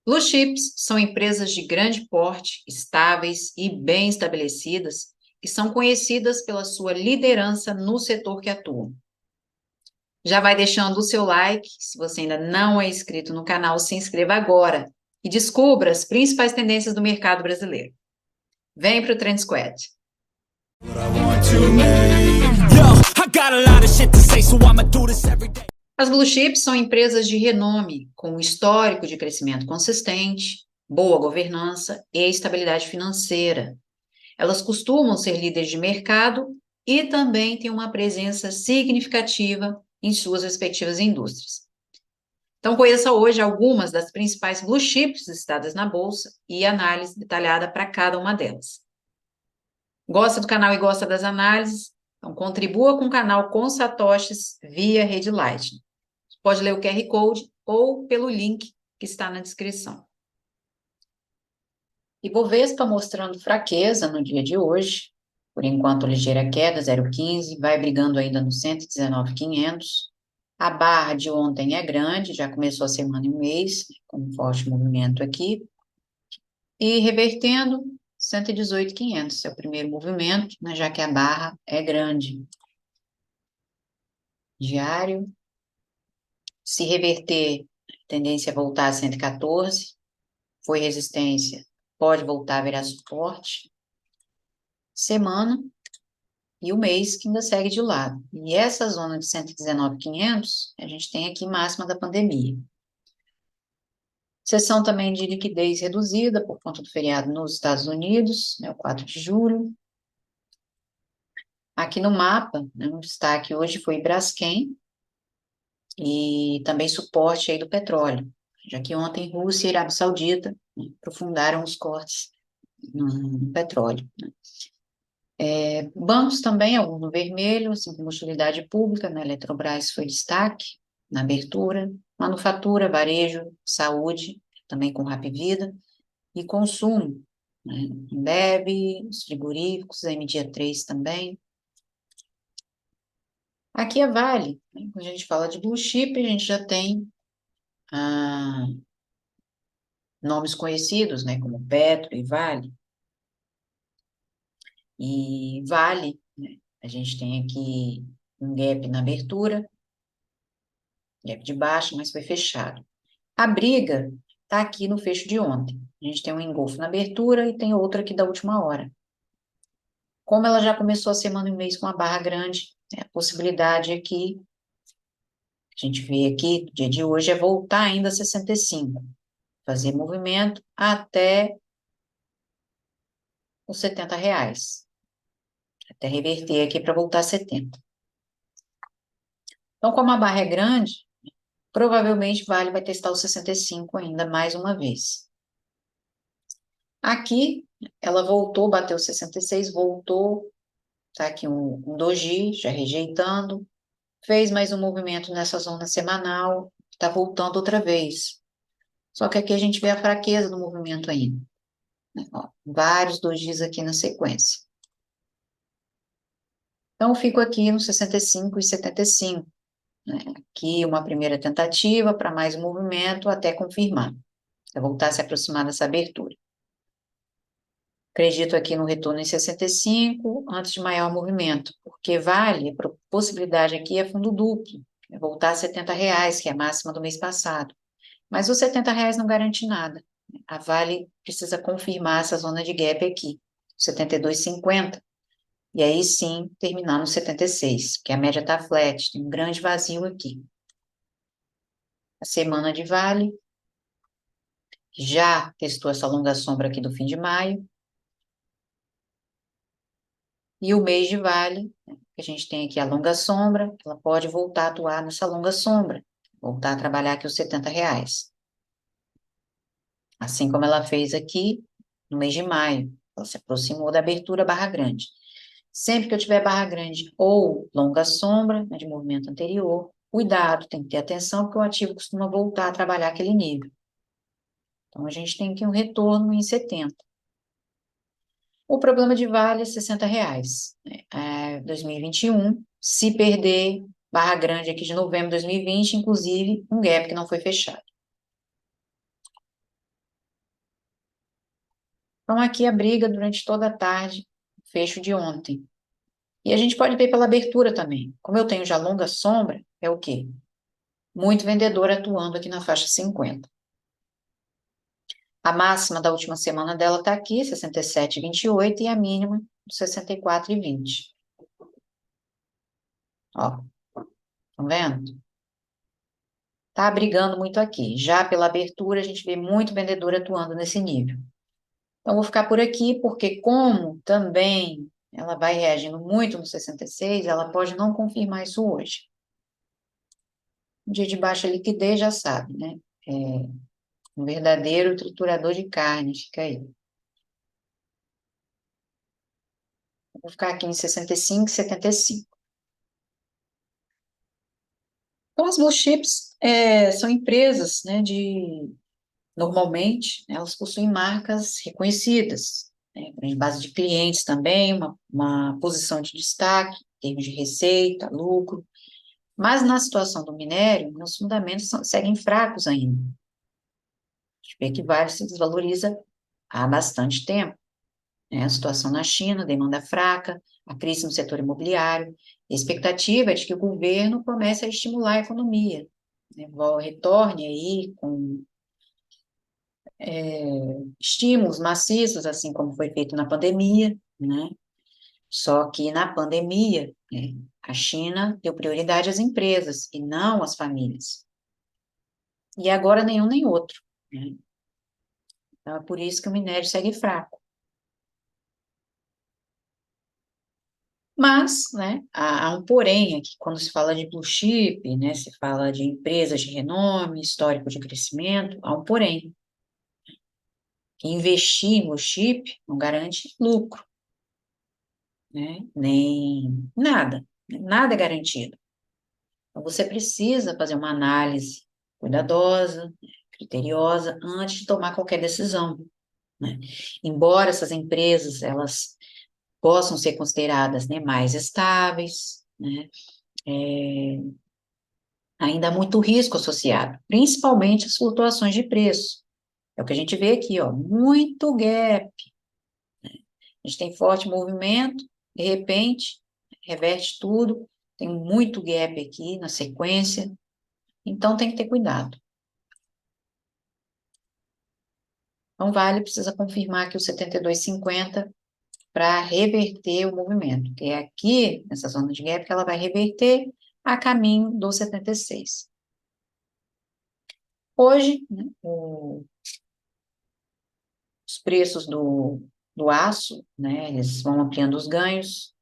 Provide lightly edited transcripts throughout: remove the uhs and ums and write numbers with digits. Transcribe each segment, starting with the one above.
Blue chips são empresas de grande porte, estáveis e bem estabelecidas, que são conhecidas pela sua liderança no setor que atuam. Já vai deixando o seu like, se você ainda não é inscrito no canal, se inscreva agora e descubra as principais tendências do mercado brasileiro. Vem para o Trend Squad. As blue chips são empresas de renome, com um histórico de crescimento consistente, boa governança e estabilidade financeira. Elas costumam ser líderes de mercado e também têm uma presença significativa em suas respectivas indústrias. Então, conheça hoje algumas das principais blue chips listadas na bolsa e análise detalhada para cada uma delas. Gosta do canal e gosta das análises? Então, contribua com o canal com satoshis via rede Lightning. Pode ler o QR Code ou pelo link que está na descrição. Ibovespa mostrando fraqueza no dia de hoje, por enquanto ligeira queda, 0,15, vai brigando ainda no 119.500. A barra de ontem é grande, já começou a semana e um mês, com um forte movimento aqui. E revertendo, 118.500, é o primeiro movimento, né, já que a barra é grande. Diário, se reverter, tendência é voltar a 114, foi resistência, pode voltar a virar suporte. Semana e o mês que ainda segue de lado. E essa zona de 119.500, a gente tem aqui máxima da pandemia. Sessão também de liquidez reduzida por conta do feriado nos Estados Unidos, né, o 4 de julho. Aqui no mapa, né, um destaque hoje foi Braskem e também suporte aí do petróleo, já que ontem Rússia e Arábia Saudita, né, aprofundaram os cortes no petróleo, né. Bancos também, alguns no vermelho, assim como utilidade pública, né, Eletrobras foi destaque na abertura, manufatura, varejo, saúde, também com Hapvida, e consumo, né, Ambev, os frigoríficos, a MDA3 também. Aqui é Vale, né, quando a gente fala de blue chip, a gente já tem nomes conhecidos, né, como Petro e Vale. E Vale, né, a gente tem aqui um gap na abertura, gap de baixo, mas foi fechado. A briga está aqui no fecho de ontem. A gente tem um engolfo na abertura e tem outra aqui da última hora. Como ela já começou a semana e mês com uma barra grande, né, a possibilidade aqui, a gente vê aqui, no dia de hoje, é voltar ainda a 65, fazer movimento até os R$ 70, até reverter aqui para voltar a 70. Então, como a barra é grande, provavelmente Vale vai testar os 65 ainda mais uma vez. Aqui, ela voltou, bateu 66, voltou, tá aqui um doji, já rejeitando, fez mais um movimento nessa zona semanal, tá voltando outra vez. Só que aqui a gente vê a fraqueza do movimento ainda, né? Ó, vários dojis aqui na sequência. Então, eu fico aqui no 65 e 75, né? Aqui uma primeira tentativa para mais um movimento até confirmar, até voltar a se aproximar dessa abertura. Acredito aqui no retorno em 65, antes de maior movimento, porque vale, a possibilidade aqui é fundo duplo, é voltar a R$ 70, que é a máxima do mês passado. Mas os R$ 70 não garante nada. A Vale precisa confirmar essa zona de gap aqui, 72,50, e aí sim terminar no 76, porque a média está flat, tem um grande vazio aqui. A semana de Vale já testou essa longa sombra aqui do fim de maio, e o mês de Vale, né, que a gente tem aqui a longa sombra, ela pode voltar a atuar nessa longa sombra, voltar a trabalhar aqui os R$ 70. Assim como ela fez aqui no mês de maio, ela se aproximou da abertura barra grande. Sempre que eu tiver barra grande ou longa sombra, né, de movimento anterior, cuidado, tem que ter atenção, porque o ativo costuma voltar a trabalhar aquele nível. Então, a gente tem aqui um retorno em 70. O problema de Vale é R$ 60, né? 2021, se perder barra grande aqui de novembro de 2020, inclusive um gap que não foi fechado. Então, aqui a briga durante toda a tarde, fecho de ontem. E a gente pode ver pela abertura também. Como eu tenho já longa sombra, é o quê? Muito vendedor atuando aqui na faixa 50. A máxima da última semana dela está aqui, 67,28, e a mínima, 64,20. Ó, estão vendo? Tá brigando muito aqui. Já pela abertura, a gente vê muito vendedor atuando nesse nível. Então, vou ficar por aqui, porque como também ela vai reagindo muito no 66, ela pode não confirmar isso hoje. Um dia de baixa liquidez, já sabe, né? É um verdadeiro triturador de carne, fica aí. Vou ficar aqui em 65, 75. Então, as blue chips são empresas, né, normalmente, elas possuem marcas reconhecidas, né, em base de clientes também, uma posição de destaque, em termos de receita, lucro, mas na situação do minério, os fundamentos seguem fracos ainda. A gente vê que Vale se desvaloriza há bastante tempo, né, a situação na China, demanda fraca, a crise no setor imobiliário, a expectativa é de que o governo comece a estimular a economia, né, retorne aí com estímulos maciços, assim como foi feito na pandemia, né? Só que na pandemia, né, a China deu prioridade às empresas e não às famílias. E agora nenhum nem outro, né? Então é por isso que o minério segue fraco. Mas, né, há um porém aqui, quando se fala de blue chip, né, se fala de empresas de renome, histórico de crescimento, há um porém. Investir em blue chip não garante lucro, né, nem nada, nada é garantido. Então, você precisa fazer uma análise cuidadosa, criteriosa, antes de tomar qualquer decisão, né? Embora essas empresas, elas possam ser consideradas, né, mais estáveis, né, ainda há muito risco associado, principalmente as flutuações de preço. É o que a gente vê aqui, ó, muito gap. A gente tem forte movimento, de repente, reverte tudo, tem muito gap aqui na sequência, então tem que ter cuidado. Então, Vale precisa confirmar aqui o 72,50 para reverter o movimento, que é aqui, nessa zona de gap, que ela vai reverter a caminho do 76. Hoje, né, os preços do aço, né, eles vão ampliando os ganhos,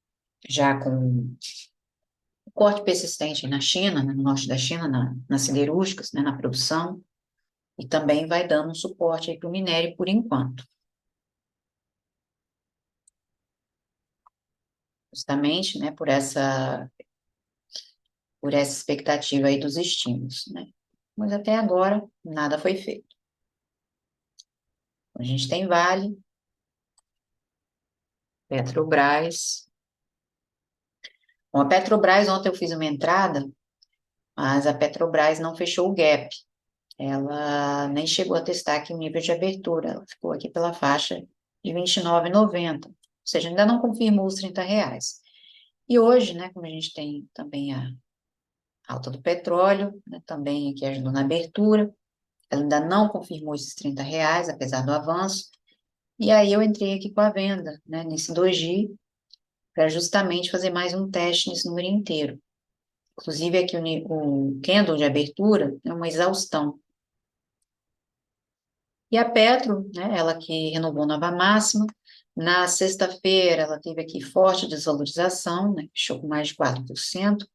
já com o corte persistente na China, né, no norte da China, nas siderúrgicas, né, na produção, e também vai dando um suporte para o minério por enquanto. Justamente, né, por essa expectativa aí dos estímulos, né? Mas até agora, nada foi feito. A gente tem Vale, Petrobras. Bom, a Petrobras, ontem eu fiz uma entrada, mas a Petrobras não fechou o gap. Ela nem chegou a testar aqui o nível de abertura, ela ficou aqui pela faixa de 29,90, ou seja, ainda não confirmou os R$ 30. E hoje, né, como a gente tem também a alta do petróleo, né, também aqui ajudou na abertura, ela ainda não confirmou esses R$ 30, apesar do avanço, e aí eu entrei aqui com a venda, né, nesse doji, para justamente fazer mais um teste nesse número inteiro. Inclusive aqui o candle de abertura é uma exaustão. E a Petro, né, ela que renovou nova máxima, na sexta-feira ela teve aqui forte desvalorização, né, fechou com mais de 4%,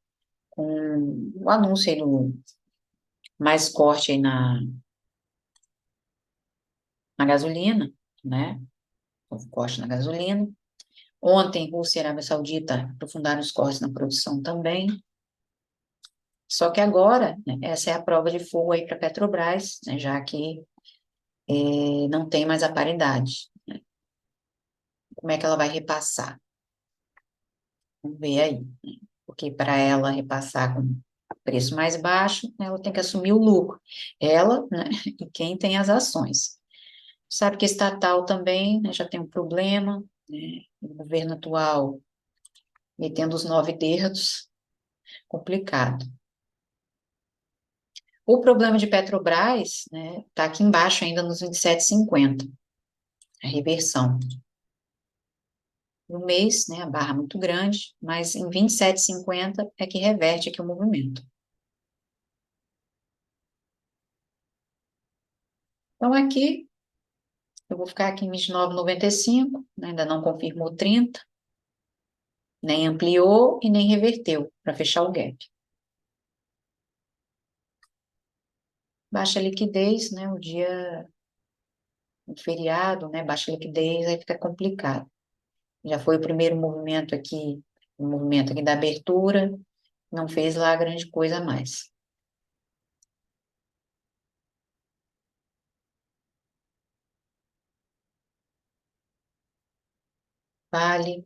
com o anúncio aí do mais corte aí na gasolina, né, houve corte na gasolina. Ontem, Rússia e Arábia Saudita aprofundaram os cortes na produção também. Só que agora, né, essa é a prova de fogo aí para a Petrobras, né, já que não tem mais a paridade. Né? Como é que ela vai repassar? Vamos ver aí. Né? Porque para ela repassar com preço mais baixo, né, ela tem que assumir o lucro. Ela, né, e quem tem as ações. Sabe que estatal também, né, já tem um problema, né, o governo atual metendo os 9 dedos, complicado. O problema de Petrobras, né, está aqui embaixo ainda nos 27,50, a reversão. No mês, né, a barra muito grande, mas em 27,50 é que reverte aqui o movimento. Então, aqui, eu vou ficar aqui em 29,95, né, ainda não confirmou 30, nem ampliou e nem reverteu para fechar o gap. Baixa liquidez, né, o dia, o feriado, né, baixa liquidez, aí fica complicado. Já foi o primeiro movimento aqui, o movimento aqui da abertura, não fez lá grande coisa a mais. Vale,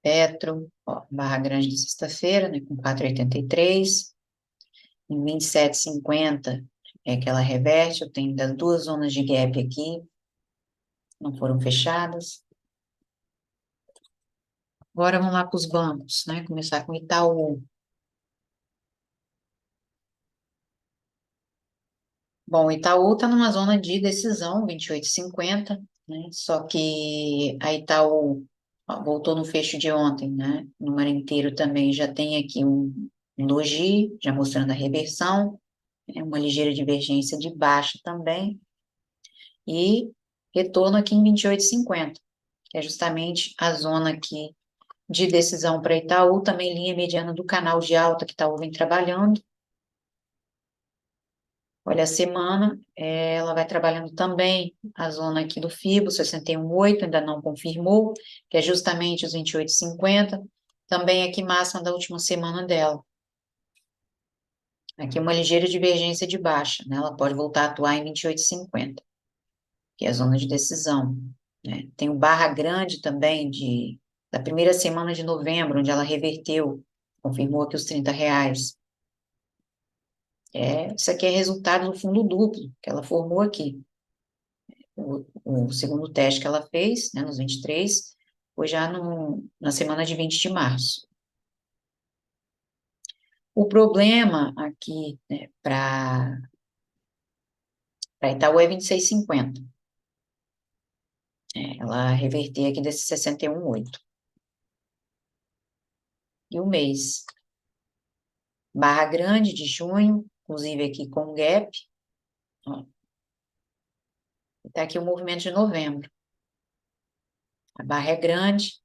Petro, ó, barra grande de sexta-feira, né, com 4,83, em 27,50 é que ela reverte, eu tenho das duas zonas de gap aqui, não foram fechadas. Agora vamos lá para os bancos, né, começar com Itaú. Bom, o Itaú está numa zona de decisão, 28,50, né? Só que a Itaú ó, voltou no fecho de ontem, né? O número inteiro também já tem aqui um doji, já mostrando a reversão, né? Uma ligeira divergência de baixa também, e retorno aqui em 28,50, que é justamente a zona aqui de decisão para Itaú, também linha mediana do canal de alta que Itaú vem trabalhando. Olha, a semana, ela vai trabalhando também a zona aqui do FIBO, 61,8, ainda não confirmou, que é justamente os 28,50. Também aqui máxima da última semana dela. Aqui uma ligeira divergência de baixa, né? Ela pode voltar a atuar em 28,50, que é a zona de decisão, né? Tem o barra grande também da primeira semana de novembro, onde ela reverteu, confirmou aqui os R$ 30. Isso aqui é resultado do fundo duplo que ela formou aqui. O segundo teste que ela fez, né, nos 23, foi já na semana de 20 de março. O problema aqui, né, para Itaú é 26,50. Ela reverter aqui desse 61,8. E o mês, barra grande de junho, inclusive aqui com gap, está aqui o movimento de novembro. A barra é grande,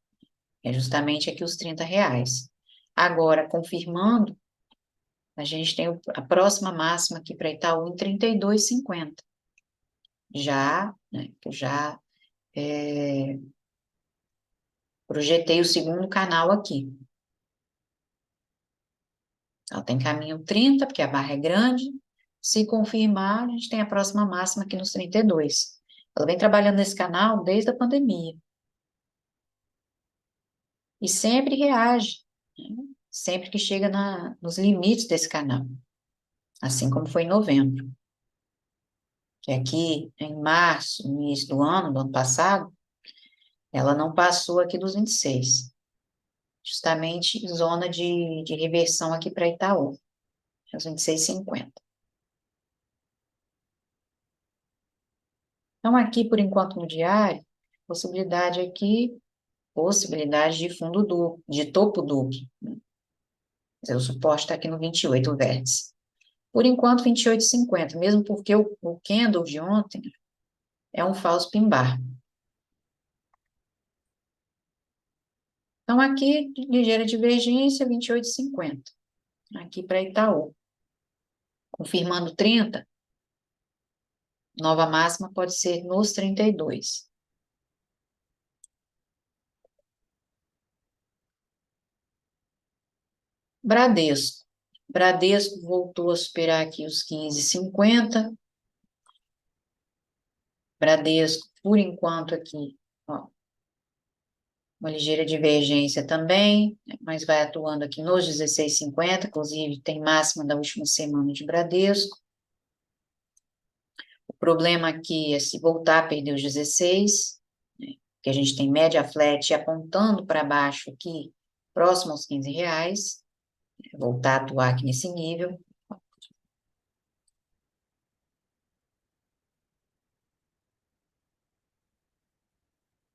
é justamente aqui os R$ 30. Agora, confirmando, a gente tem a próxima máxima aqui para Itaú em 32,50. Já, né, que eu já projetei o segundo canal aqui. Ela tem caminho 30, porque a barra é grande. Se confirmar, a gente tem a próxima máxima aqui nos 32. Ela vem trabalhando nesse canal desde a pandemia. E sempre reage, né, sempre que chega nos limites desse canal. Assim como foi em novembro. Que aqui, em março, no início do ano passado, ela não passou aqui dos 26. Justamente zona de reversão aqui para Itaú, os 26,50. Então, aqui, por enquanto, no diário, possibilidade de fundo duplo, de topo duplo, né? O suporte está aqui no 28, o vértice. Por enquanto, 28,50, mesmo porque o candle de ontem é um falso pin-bar. Então, aqui, ligeira divergência, 28,50. Aqui para Itaú. Confirmando 30, nova máxima pode ser nos 32. Bradesco. Bradesco voltou a superar aqui os 15,50. Bradesco, por enquanto, aqui, ó, uma ligeira divergência também, né, mas vai atuando aqui nos 16,50, inclusive tem máxima da última semana de Bradesco. problema aqui é se voltar a perder os 16, né, que a gente tem média flat apontando para baixo aqui, próximo aos R$ 15, voltar a atuar aqui nesse nível.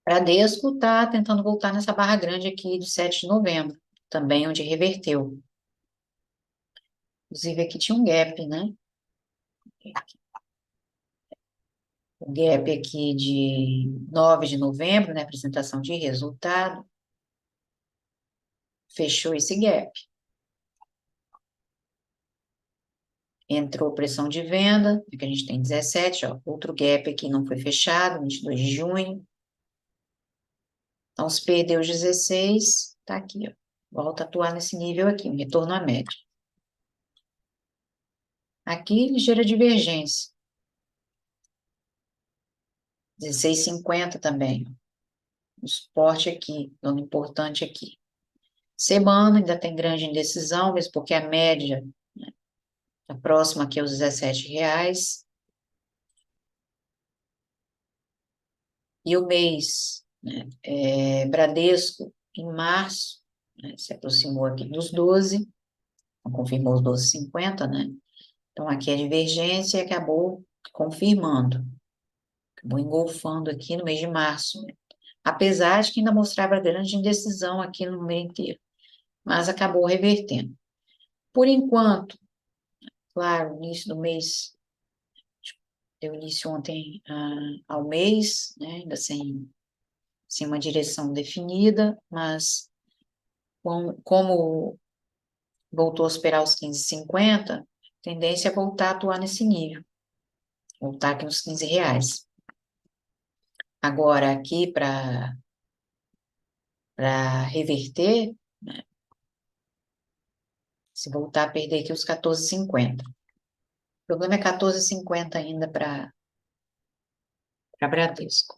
Bradesco está tentando voltar nessa barra grande aqui de 7 de novembro, também onde reverteu. Inclusive aqui tinha um gap, né? O gap aqui de 9 de novembro, né? Apresentação de resultado. Fechou esse gap. Entrou pressão de venda, que a gente tem 17, ó, outro gap aqui não foi fechado, 22 de junho. Então, se perdeu os 16, tá aqui, ó. Volta a atuar nesse nível aqui, um retorno à média. Aqui, ligeira divergência. 16,50 também. O suporte aqui, dando importante aqui. Semana ainda tem grande indecisão, mesmo porque a média está próxima aqui aos R$ 17. E o mês, né, Bradesco, em março, né, se aproximou aqui dos 12, confirmou os 12,50, né? Então, aqui a divergência acabou confirmando, acabou engolfando aqui no mês de março, né? Apesar de que ainda mostrava grande indecisão aqui no mês inteiro, mas acabou revertendo. Por enquanto, claro, no início do mês, deu início ontem ao mês, né, ainda sem uma direção definida, mas como voltou a superar os 15,50, tendência é voltar a atuar nesse nível, voltar aqui nos R$ 15. Agora, aqui para reverter, né, se voltar a perder aqui os 14,50. O problema é 14,50 ainda para Bradesco.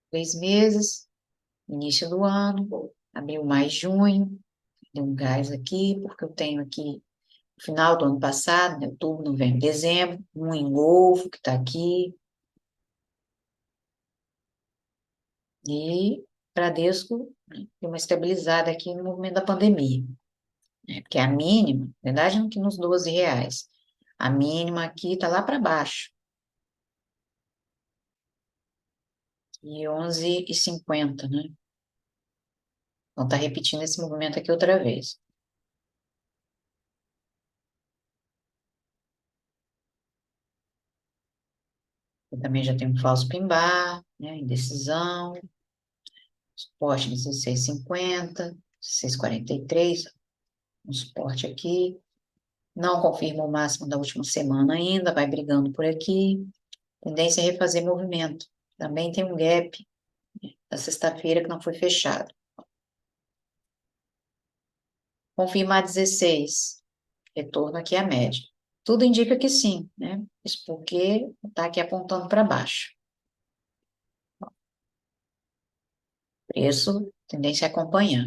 3 meses, início do ano, abril, mais junho, deu um gás aqui, porque eu tenho aqui no final do ano passado, né, outubro, novembro, dezembro, um engolfo que está aqui, e Bradesco, né, deu uma estabilizada aqui no movimento da pandemia, né, porque a mínima, na verdade, não que nos R$ 12, a mínima aqui está lá para baixo, e 11,50, né? Então, está repetindo esse movimento aqui outra vez. Eu também já tenho um falso pin-bar, né, indecisão, suporte 16,50, 16,43, um suporte aqui. Não confirma o máximo da última semana ainda, vai brigando por aqui. Tendência é refazer movimento. Também tem um gap da sexta-feira que não foi fechado. Confirmar 16, retorno aqui à média. Tudo indica que sim, né? Isso porque está aqui apontando para baixo. Preço, tendência a acompanhar.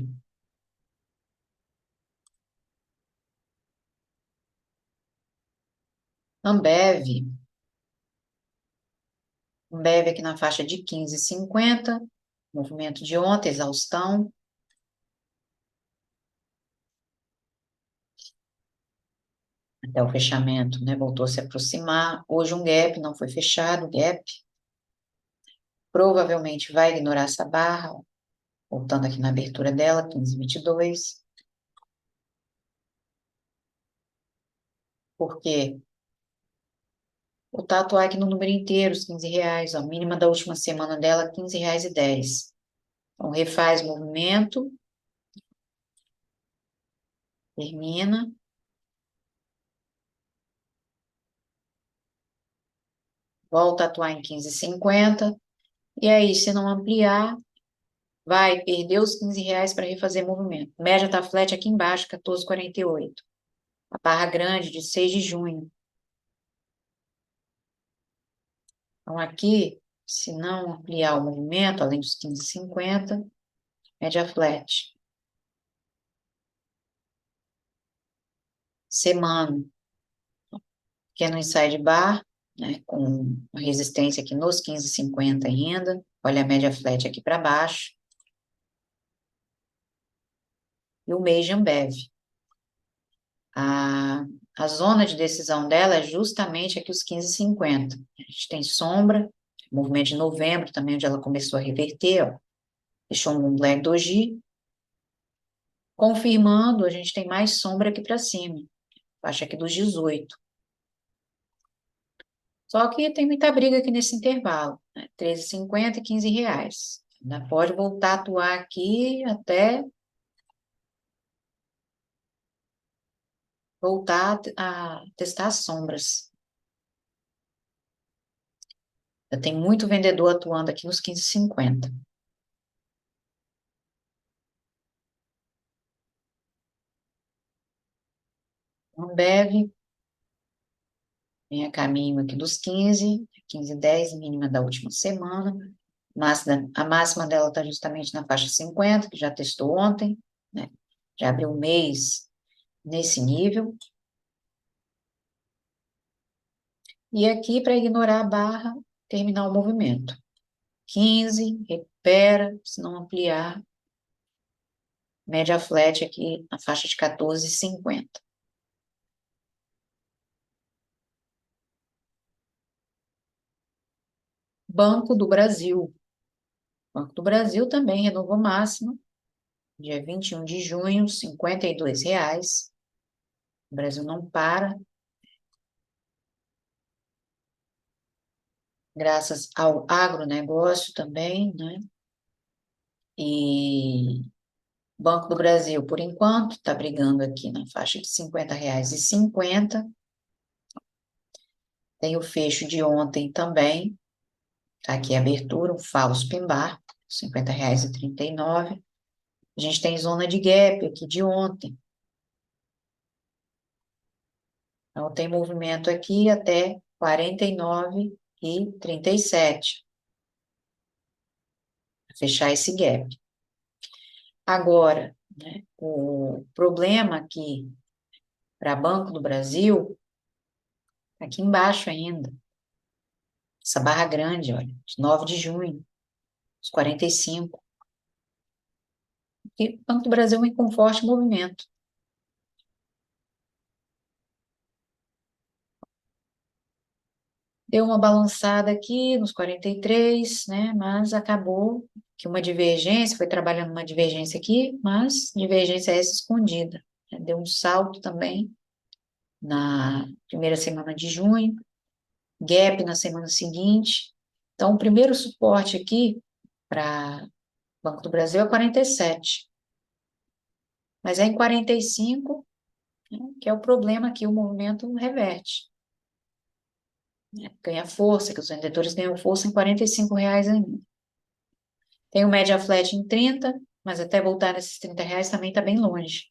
Ambev aqui na faixa de 15,50, movimento de ontem, exaustão. Até o fechamento, né? Voltou a se aproximar. Hoje um gap, não foi fechado o gap. Provavelmente vai ignorar essa barra, ó, voltando aqui na abertura dela, 15,22. Por quê? O atuar aqui no número inteiro, os R$ 15, ó, mínima da última semana dela, R$ 15,10. Então, refaz movimento, termina, volta a atuar em 15,50, e aí, se não ampliar, vai perder os R$ 15 para refazer movimento. Média tá flat aqui embaixo, 14,48. A barra grande de 6 de junho. Então, aqui, se não ampliar o movimento, além dos 15,50, média flat. Semana. que é no inside bar, né, com resistência aqui nos 15,50 ainda. Olha a média flat aqui para baixo. E o Meiji Ambev. A zona de decisão dela é justamente aqui os 15,50. A gente tem sombra, movimento de novembro também, onde ela começou a reverter, ó. Deixou um Black Doji. Confirmando, a gente tem mais sombra aqui para cima. Faixa aqui dos 18. Só que tem muita briga aqui nesse intervalo, né? 13,50 e R$ 15. Ainda pode voltar a atuar aqui até voltar a testar as sombras. Já tem muito vendedor atuando aqui nos 15,50. Ambev vem a caminho aqui dos 15, 15,10, mínima da última semana. A máxima dela está justamente na faixa 50, que já testou ontem, né? Já abriu um mês nesse nível. E aqui, para ignorar a barra, terminar o movimento. 15, recupera, se não ampliar. Média flat aqui na faixa de 14,50. Banco do Brasil. Banco do Brasil também renovou máximo, dia 21 de junho, R$ 52. O Brasil não para, graças ao agronegócio também, né? E Banco do Brasil, por enquanto, está brigando aqui na faixa de R$ 50,50. Tem o fecho de ontem também, tá aqui a abertura, um falso pin-bar, R$ 50,39. A gente tem zona de gap aqui de ontem. Então, tem movimento aqui até 49,37. Fechar esse gap. Agora, né, o problema aqui para Banco do Brasil, tá aqui embaixo ainda. Essa barra grande, olha, de 9 de junho, os 45. E Banco do Brasil vem com forte movimento. Deu uma balançada aqui nos 43, né? Mas acabou que uma divergência, foi trabalhando uma divergência aqui, mas divergência essa escondida, né? Deu um salto também na primeira semana de junho, gap na semana seguinte. Então, o primeiro suporte aqui para Banco do Brasil é 47. Mas é em 45, né, que é o problema que o movimento reverte. Né? Ganha força, que os vendedores ganham força em R$ 45 ainda. Tem o média flat em 30, mas até voltar nesses R$ 30 também está bem longe.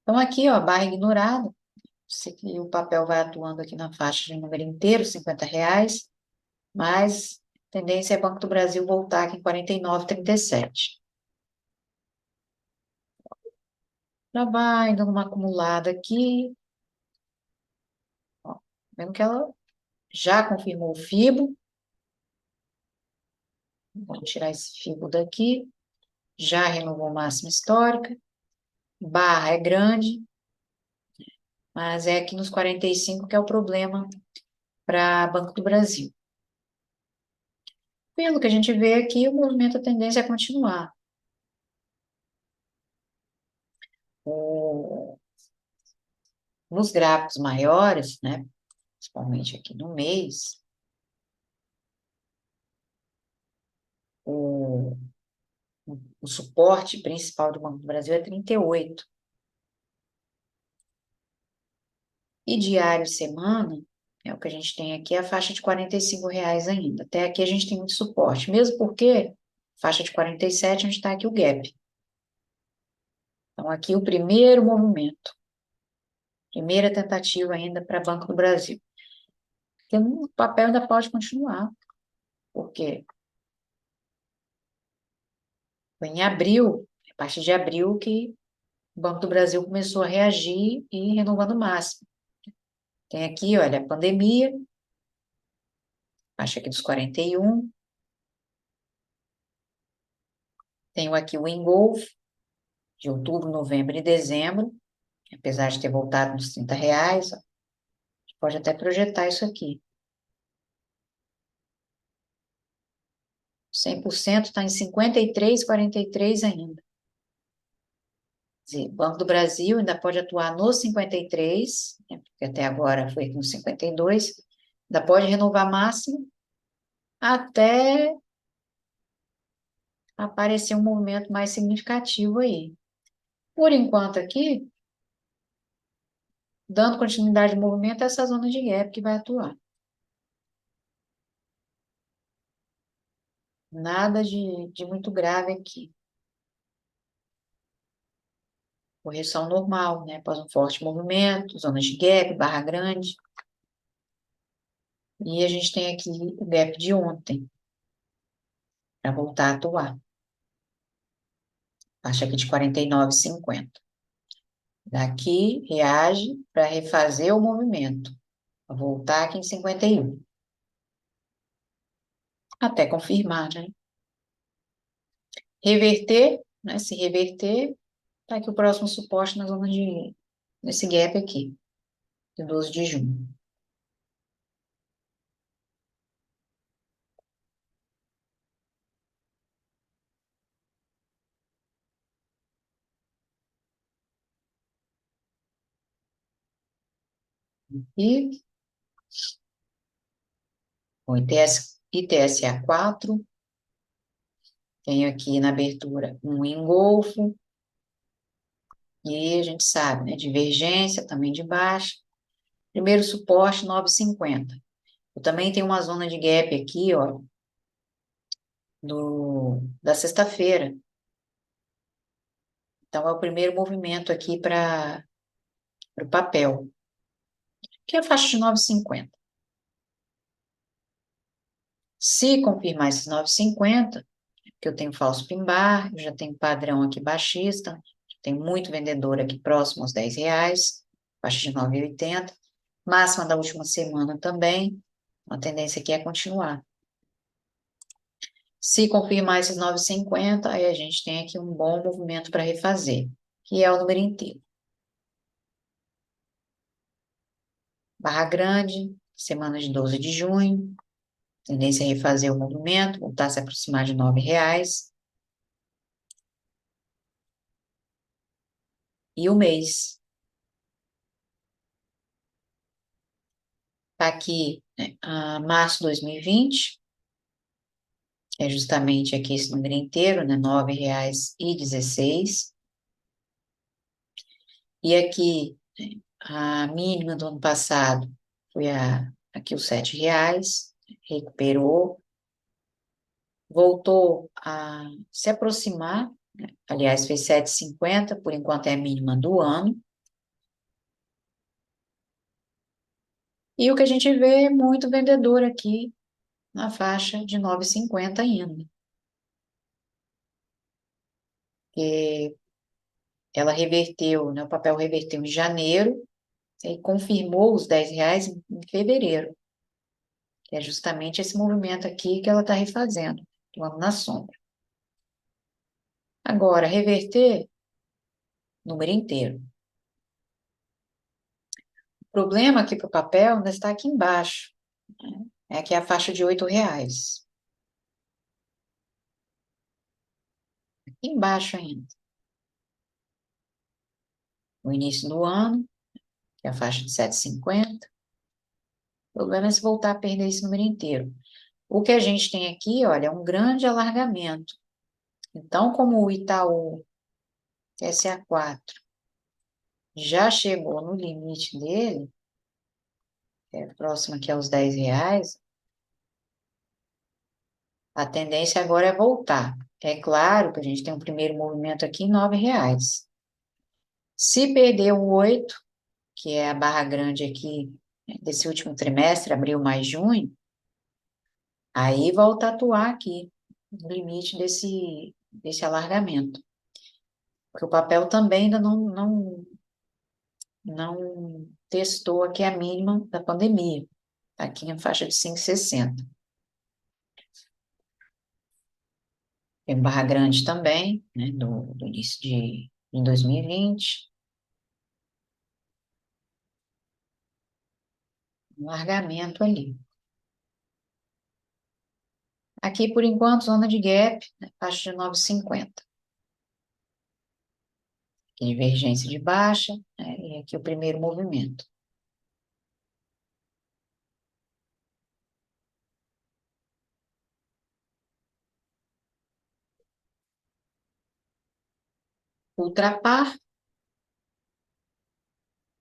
Então, aqui, ó, barra ignorada. O papel vai atuando aqui na faixa de número inteiro, R$ 50, mas a tendência é Banco do Brasil voltar aqui em 49,37. Já vai dando uma acumulada aqui. Ó, vendo que ela já confirmou o FIBO. Vamos tirar esse FIBO daqui. Já renovou máxima histórica. Barra é grande, mas é aqui nos 45 que é o problema para Banco do Brasil. Pelo que a gente vê aqui, o movimento, a tendência é continuar. Nos gráficos maiores, né, principalmente aqui no mês, o, o suporte principal do Banco do Brasil é 38. E diário e semana, é o que a gente tem aqui, é a faixa de R$ 45 ainda. Até aqui a gente tem muito suporte, mesmo porque faixa de 47, onde está aqui o gap. Então, aqui o primeiro movimento, primeira tentativa ainda para Banco do Brasil. Porque o papel ainda pode continuar, porque foi em abril, a partir de abril, que o Banco do Brasil começou a reagir e renovando o máximo. Tem aqui, olha, a pandemia, faixa aqui dos 41. Tenho aqui o engolfo, de outubro, novembro e dezembro, apesar de ter voltado nos R$ 30, ó, pode até projetar isso aqui. 100% está em 53,43 ainda. Quer dizer, o Banco do Brasil ainda pode atuar nos 53, né, porque até agora foi nos 52, ainda pode renovar máximo até aparecer um movimento mais significativo aí. Por enquanto aqui, dando continuidade ao movimento, é essa zona de gap que vai atuar. Nada de muito grave aqui. Correção normal, né? Após um forte movimento, zona de gap, barra grande. E a gente tem aqui o gap de ontem, para voltar a atuar. Faixa aqui de 49,50. Daqui, reage para refazer o movimento. Vou voltar aqui em 51. Até confirmar, né? Reverter, né? Se reverter, tá aqui o próximo suporte na zona de... nesse gap aqui, de 12 de junho. E o ITSA 4, tenho aqui na abertura um engolfo, e a gente sabe, né? Divergência também de baixa. Primeiro suporte, 9,50. Eu também tenho uma zona de gap aqui, ó, da sexta-feira. Então, é o primeiro movimento aqui para o papel, que é a faixa de 9,50. Se confirmar esses 9,50, que eu tenho falso pin-bar, eu já tenho padrão aqui baixista, tem muito vendedor aqui próximo aos R$ 10, faixa de 9,80, máxima da última semana também, a tendência aqui é continuar. Se confirmar esses 9,50, aí a gente tem aqui um bom movimento para refazer, que é o número inteiro. Barra grande, semana de 12 de junho, tendência a refazer o movimento, voltar a se aproximar de R$ 9. E o mês. Está aqui, né, março de 2020, é justamente aqui esse número inteiro, né, R$ 9,16. E aqui, né, a mínima do ano passado foi aqui os R$ 7, recuperou, voltou a se aproximar, né, aliás, fez 7,50, por enquanto é a mínima do ano. E o que a gente vê é muito vendedor aqui na faixa de 9,50 ainda. E ela reverteu, né, o papel reverteu em janeiro e confirmou os R$ 10 em fevereiro, que é justamente esse movimento aqui que ela está refazendo, atuando na sombra. Agora, reverter número inteiro. O problema aqui para o papel ainda está aqui embaixo, né? É aqui a faixa de R$ 8. Aqui embaixo ainda. No início do ano, que é a faixa de 7,50. O problema é se voltar a perder esse número inteiro. O que a gente tem aqui, olha, é um grande alargamento. Então, como o Itaú SA4 já chegou no limite dele, é próximo aqui aos R$ 10, a tendência agora é voltar. É claro que a gente tem um primeiro movimento aqui em R$ 9. Se perder o 8, que é a barra grande aqui, né, desse último trimestre, abril mais junho, aí volta a atuar aqui, no limite desse alargamento. Porque o papel também ainda não testou aqui a mínima da pandemia, tá aqui na faixa de 5,60. Tem Barra Grande também, né, do início de 2020. Um largamento ali. Aqui, por enquanto, zona de gap, né, faixa de 9,50. Aqui, divergência de baixa, né, e aqui o primeiro movimento. Ultrapar,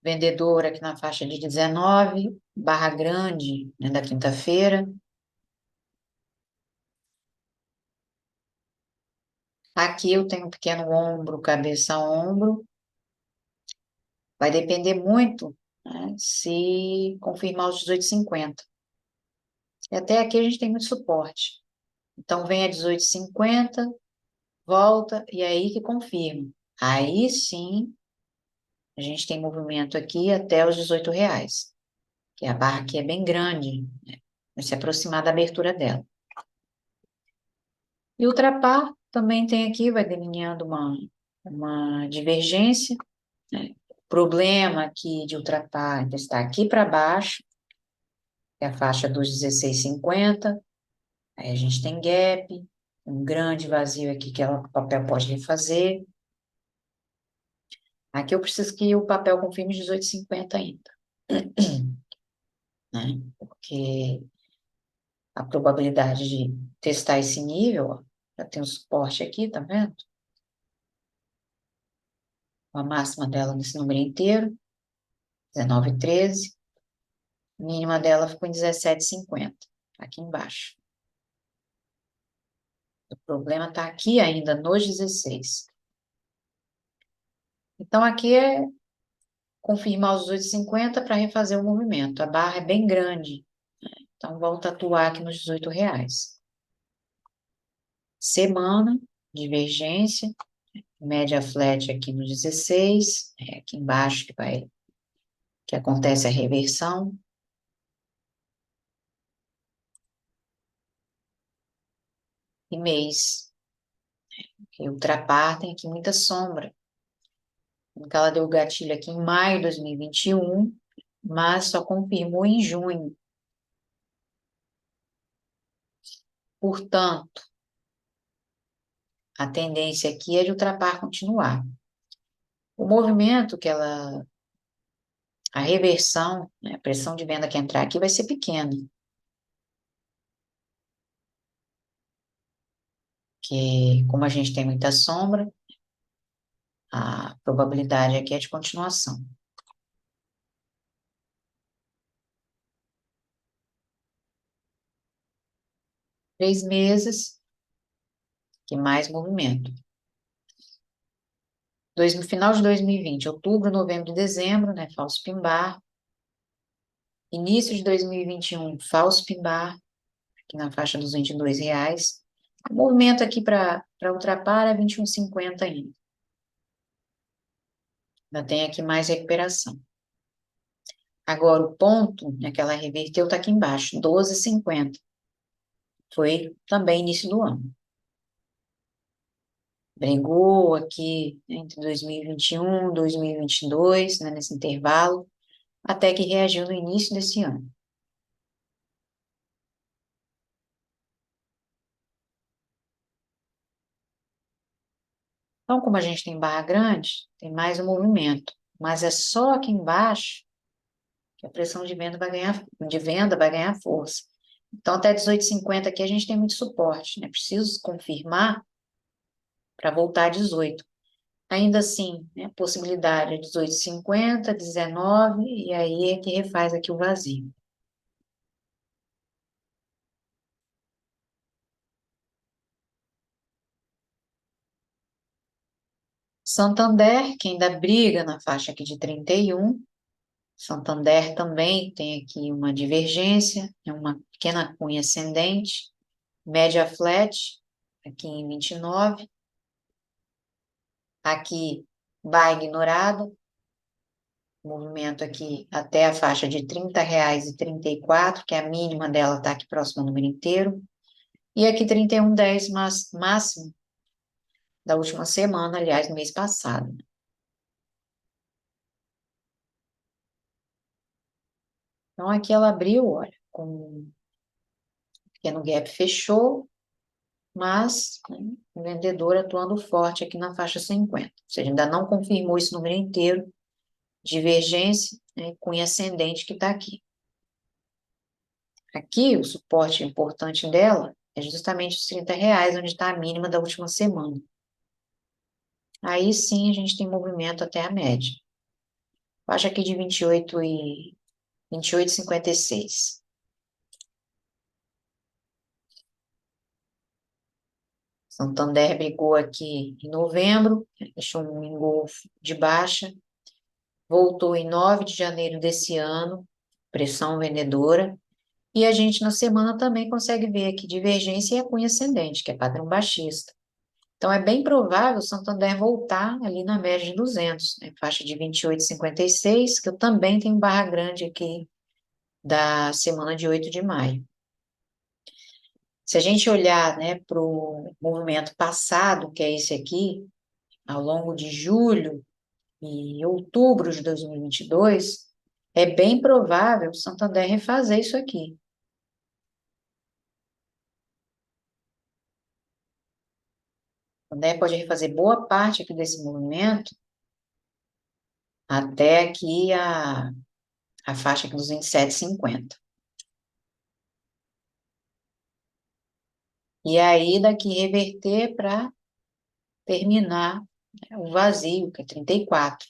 vendedor aqui na faixa de 19, Barra Grande, né, da quinta-feira. Aqui eu tenho um pequeno ombro, cabeça, ombro. Vai depender muito, né, se confirmar os 18,50. E até aqui a gente tem muito suporte. Então, vem a 18,50, volta, e é aí que confirma. Aí sim, a gente tem movimento aqui até os R$ 18, que a barra aqui é bem grande, né? Vai se aproximar da abertura dela. E o Ultrapar também tem aqui, vai delineando uma divergência, né? O problema aqui de Ultrapar ainda está aqui para baixo, que é a faixa dos 16,50. Aí a gente tem gap, um grande vazio aqui que o papel pode refazer. Aqui eu preciso que o papel confirme 18,50 ainda, né? Porque a probabilidade de testar esse nível, ó, já tem um suporte aqui, tá vendo? A máxima dela nesse número inteiro, 19,13. Mínima dela ficou em 17,50, aqui embaixo. O problema está aqui ainda, nos 16. Então, aqui é confirmar os 8,50 para refazer o movimento. A barra é bem grande, então volta a atuar aqui nos R$ 18. Semana, divergência, média flat aqui no 16, aqui embaixo que acontece a reversão. E mês, que ultrapar, tem aqui muita sombra. Porque ela deu o gatilho aqui em maio de 2021, mas só confirmou em junho. Portanto, a tendência aqui é de ultrapar continuar. O movimento a reversão, né, a pressão de venda que entrar aqui vai ser pequena. Que como a gente tem muita sombra, a probabilidade aqui é de continuação. 3 meses, que mais movimento. Final de 2020, outubro, novembro e dezembro, né, falso pin-bar. Início de 2021, falso pin-bar, aqui na faixa dos R$ 22. O movimento aqui para ultrapar é 21,50 ainda. Ainda tem aqui mais recuperação. Agora, o ponto, né, que ela reverteu, está aqui embaixo, 12,50. Foi também início do ano. Brigou aqui entre 2021 e 2022, né, nesse intervalo, até que reagiu no início desse ano. Então, como a gente tem barra grande, tem mais um movimento, mas é só aqui embaixo que a pressão de venda vai ganhar força. Então, até 18,50 aqui a gente tem muito suporte, né? Preciso confirmar para voltar a 18. Ainda assim, né, possibilidade é 18,50, 19, e aí é que refaz aqui o vazio. Santander, que ainda briga na faixa aqui de 31. Santander também tem aqui uma divergência, é uma pequena cunha ascendente, média flat, aqui em 29. Aqui, barra ignorada, movimento aqui até a faixa de R$ 30,34, que é a mínima dela, está aqui próximo ao número inteiro. E aqui 31,10 máximo da última semana, aliás, no mês passado. Então, aqui ela abriu, olha, com um pequeno gap, fechou, mas né, o vendedor atuando forte aqui na faixa 50. Ou seja, ainda não confirmou esse número inteiro, divergência, né, cunho ascendente que está aqui. Aqui, o suporte importante dela é justamente os R$ 30, onde está a mínima da última semana. Aí sim a gente tem movimento até a média. Faixa aqui de 28,56. Santander brigou aqui em novembro, deixou um engolfo de baixa, voltou em 9 de janeiro desse ano, pressão vendedora, e a gente na semana também consegue ver aqui divergência e a cunha ascendente, que é padrão baixista. Então, é bem provável o Santander voltar ali na média de 200, né, faixa de 28,56, que eu também tenho barra grande aqui da semana de 8 de maio. Se a gente olhar, né, para o movimento passado, que é esse aqui, ao longo de julho e outubro de 2022, é bem provável o Santander refazer isso aqui. O Santander pode refazer boa parte aqui desse movimento até aqui a faixa aqui dos 27,50. E aí, daqui reverter para terminar, né, o vazio, que é 34.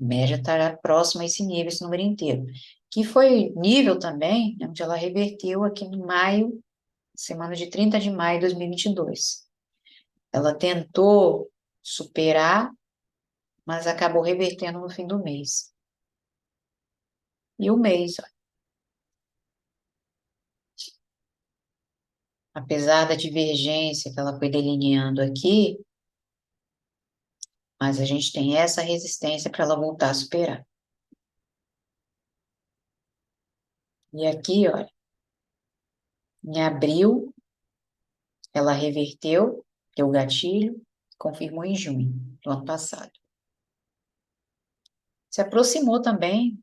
A média estará próxima a esse nível, esse número inteiro. Que foi nível também, né, onde ela reverteu aqui no maio, semana de 30 de maio de 2022. Ela tentou superar, mas acabou revertendo no fim do mês. E o mês, ó, apesar da divergência que ela foi delineando aqui, mas a gente tem essa resistência para ela voltar a superar. E aqui, olha, em abril, ela reverteu, deu o gatilho, confirmou em junho do ano passado. Se aproximou também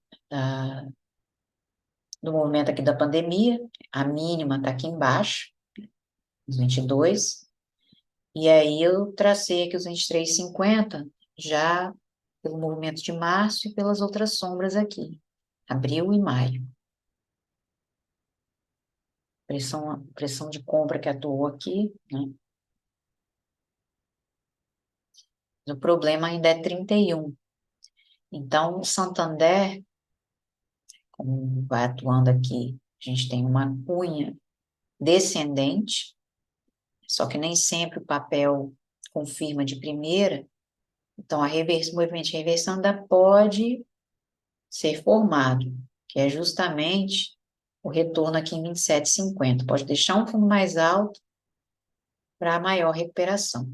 do movimento aqui da pandemia, a mínima está aqui embaixo, os 22, e aí eu tracei aqui os 23,50, já pelo movimento de março e pelas outras sombras aqui, abril e maio. Pressão de compra que atuou aqui, né? O problema ainda é 31. Então, o Santander, como vai atuando aqui, a gente tem uma cunha descendente, só que nem sempre o papel confirma de primeira, então o movimento de reversão ainda pode ser formado, que é justamente o retorno aqui em 27,50. Pode deixar um fundo mais alto para maior recuperação.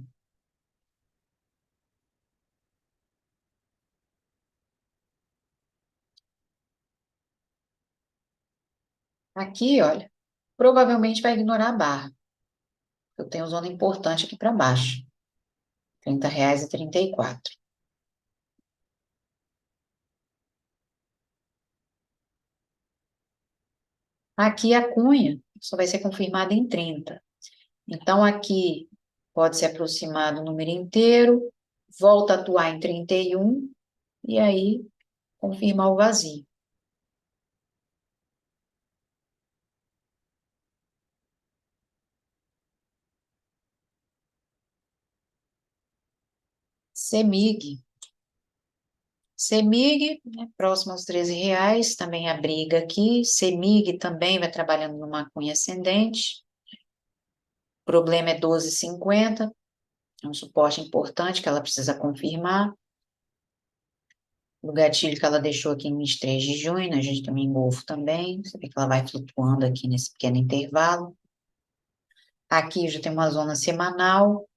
Aqui, olha, provavelmente vai ignorar a barra. Eu tenho zona importante aqui para baixo, R$ 30,34. Aqui a cunha só vai ser confirmada em 30. Então, aqui pode se aproximar do número inteiro, volta a atuar em 31, e aí confirmar o vazio. CEMIG. CEMIG, né, próximo aos R$ 13, também a briga aqui. CEMIG também vai trabalhando numa cunha ascendente. O problema é 12,50, é um suporte importante que ela precisa confirmar. O gatilho que ela deixou aqui em 23 de junho, né, a gente tem um engolfo também. Você vê que ela vai flutuando aqui nesse pequeno intervalo. Aqui já tem uma zona semanal,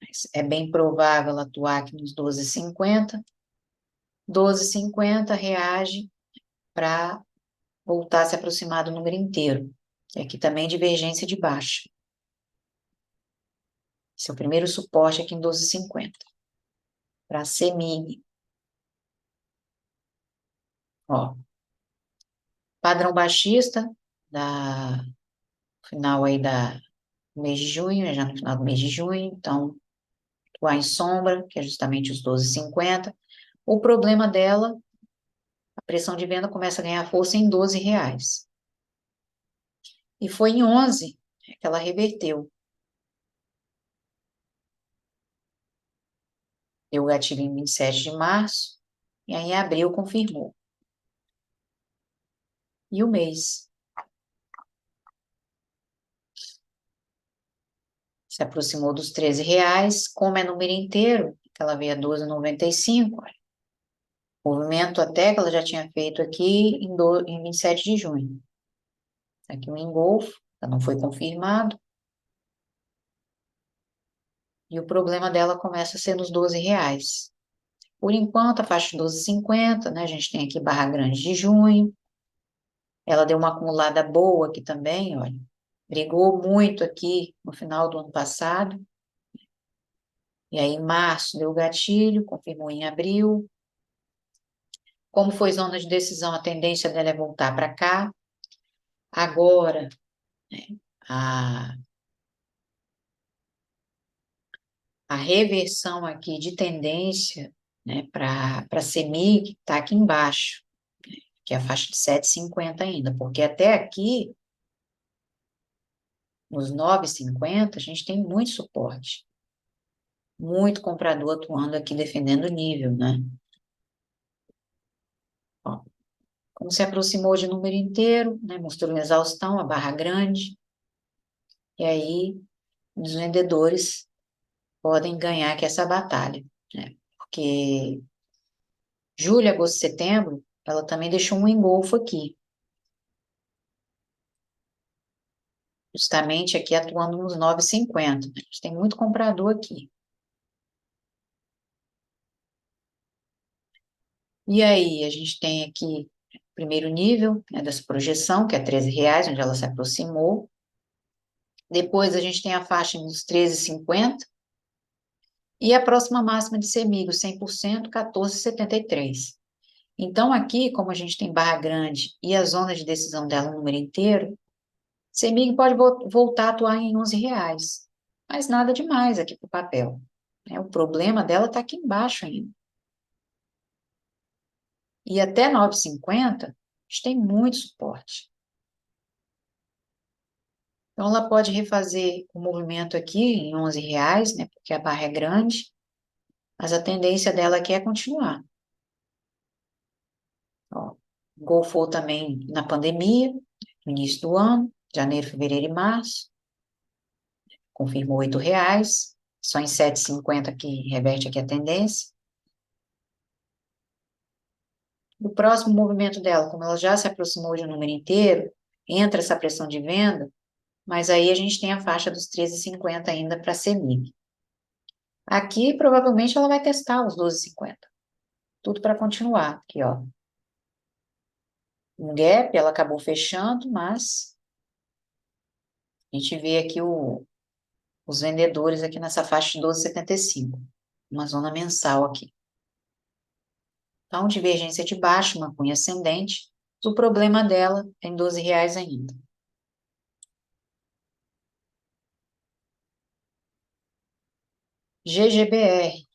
mas é bem provável ela atuar aqui nos 12,50. 12,50 reage para voltar a se aproximar do número inteiro. E aqui também divergência de baixa. Esse é o primeiro suporte aqui em 12,50. Para CEMIG. Ó, padrão baixista, final aí do mês de junho, já no final do mês de junho, então, atuar em sombra, que é justamente os 12,50. O problema dela, a pressão de venda começa a ganhar força em R$ 12. E foi em 11 que ela reverteu. Deu o gatilho em 27 de março, e aí em abril confirmou. E o mês? Se aproximou dos R$ 13, como é número inteiro, ela veio a 12,95, movimento até que ela já tinha feito aqui em 27 de junho. Aqui um engolfo, não foi confirmado. E o problema dela começa a ser nos R$ 12. Por enquanto, a faixa de 12,50, né? A gente tem aqui Barra Grande de junho. Ela deu uma acumulada boa aqui também, olha. Brigou muito aqui no final do ano passado. E aí, em março, deu gatilho, confirmou em abril. Como foi zona de decisão, a tendência dela é voltar para cá. Agora, né, a reversão aqui de tendência, né, para a CEMIG está aqui embaixo, que é a faixa de 7,50 ainda, porque até aqui, nos 9,50, a gente tem muito suporte. Muito comprador atuando aqui defendendo o nível, né? Ó, como se aproximou de número inteiro, né? Mostrou uma exaustão, a barra grande. E aí, os vendedores podem ganhar aqui essa batalha, né? Porque julho, agosto, setembro, ela também deixou um engolfo aqui. Justamente aqui atuando nos 9,50. A gente tem muito comprador aqui. E aí, a gente tem aqui o primeiro nível, né, dessa projeção, que é R$ 13, onde ela se aproximou. Depois, a gente tem a faixa dos 13,50. E a próxima máxima de CEMIG, 100%, 14,73. Então, aqui, como a gente tem barra grande e a zona de decisão dela, o número inteiro, CEMIG pode voltar a atuar em R$ 11. Mas nada demais aqui para o papel, né? O problema dela está aqui embaixo ainda. E até 9,50, a gente tem muito suporte. Então, ela pode refazer o movimento aqui em R$ 11, né? Porque a barra é grande, mas a tendência dela aqui é continuar. Ó, golfou também na pandemia, no início do ano, janeiro, fevereiro e março, confirmou R$ 8, só em 7,50 que reverte aqui a tendência. O próximo movimento dela, como ela já se aproximou de um número inteiro, entra essa pressão de venda, mas aí a gente tem a faixa dos 13,50 ainda para a CEMIG. Aqui, provavelmente, ela vai testar os 12,50. Tudo para continuar. Aqui, ó. Um gap, ela acabou fechando, mas a gente vê aqui os vendedores aqui nessa faixa de 12,75. Uma zona mensal aqui. Então, divergência de baixo, uma cunha ascendente. O problema dela é em R$ 12 ainda. GGBR.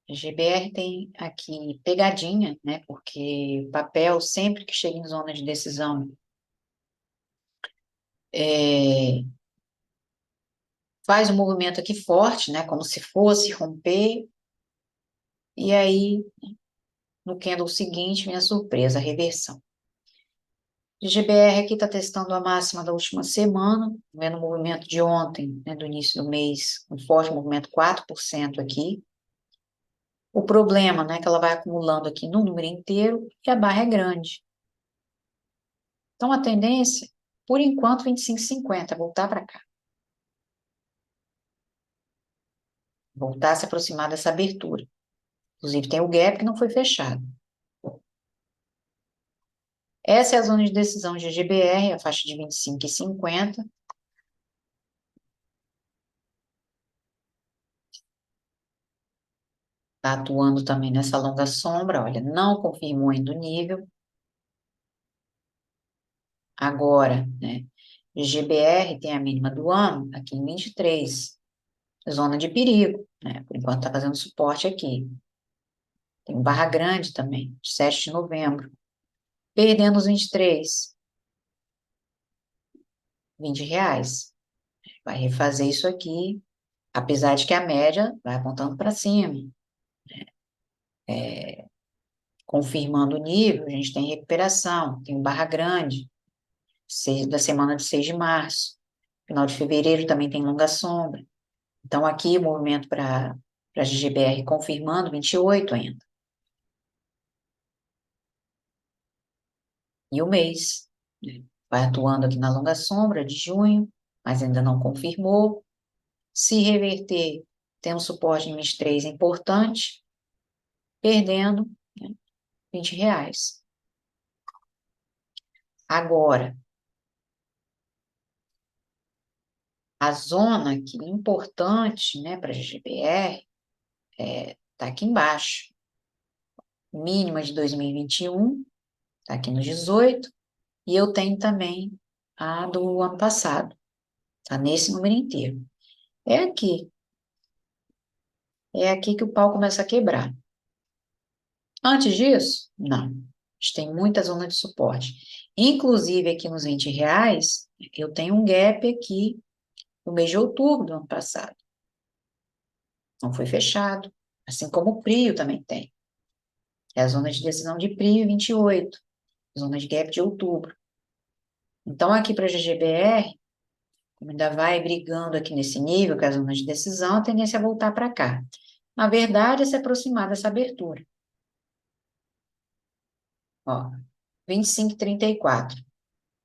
GBR tem aqui pegadinha, né? Porque o papel, sempre que chega em zona de decisão, faz um movimento aqui forte, né? Como se fosse romper. E aí, no candle seguinte, vem a surpresa, a reversão. O GBR aqui está testando a máxima da última semana, vendo o movimento de ontem, né, do início do mês, um forte movimento, 4% aqui. O problema, né, que ela vai acumulando aqui no número inteiro e a barra é grande. Então, a tendência, por enquanto, 25,50, voltar para cá. Voltar a se aproximar dessa abertura. Inclusive, tem o gap que não foi fechado. Essa é a zona de decisão de GBR, a faixa de 25 e 50. Está atuando também nessa longa sombra, olha, não confirmou ainda o nível. Agora, né, GBR tem a mínima do ano aqui em 23, zona de perigo, né, por enquanto está fazendo suporte aqui. Tem um barra grande também, de 7 de novembro, perdendo os 23, R$ 20. Vai refazer isso aqui, apesar de que a média vai apontando para cima. Confirmando o nível, a gente tem recuperação, tem um barra grande, da semana de 6 de março. Final de fevereiro também tem longa sombra. Então, aqui o movimento para a GGBR confirmando 28 ainda. E o mês, né, vai atuando aqui na longa sombra de junho, mas ainda não confirmou. Se reverter, tem um suporte em 23 importante, perdendo, né, R$ 20. Agora, a zona aqui importante, né, para a GGBR está aqui embaixo. Mínima de 2021, está aqui no 18, e eu tenho também a do ano passado, está nesse número inteiro. É aqui, é aqui que o pau começa a quebrar. Antes disso, não. A gente tem muita zona de suporte. Inclusive, aqui nos R$ 20, eu tenho um gap aqui no mês de outubro do ano passado. Não foi fechado, assim como o PRIO também tem. É a zona de decisão de PRIO 28, zona de gap de outubro. Então, aqui para a GGBR, como ainda vai brigando aqui nesse nível, que é a zona de decisão, a tendência é voltar para cá. Na verdade, é se aproximar dessa abertura. Ó, 25,34.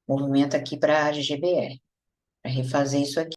Movimento aqui para a GGBR, para refazer isso aqui.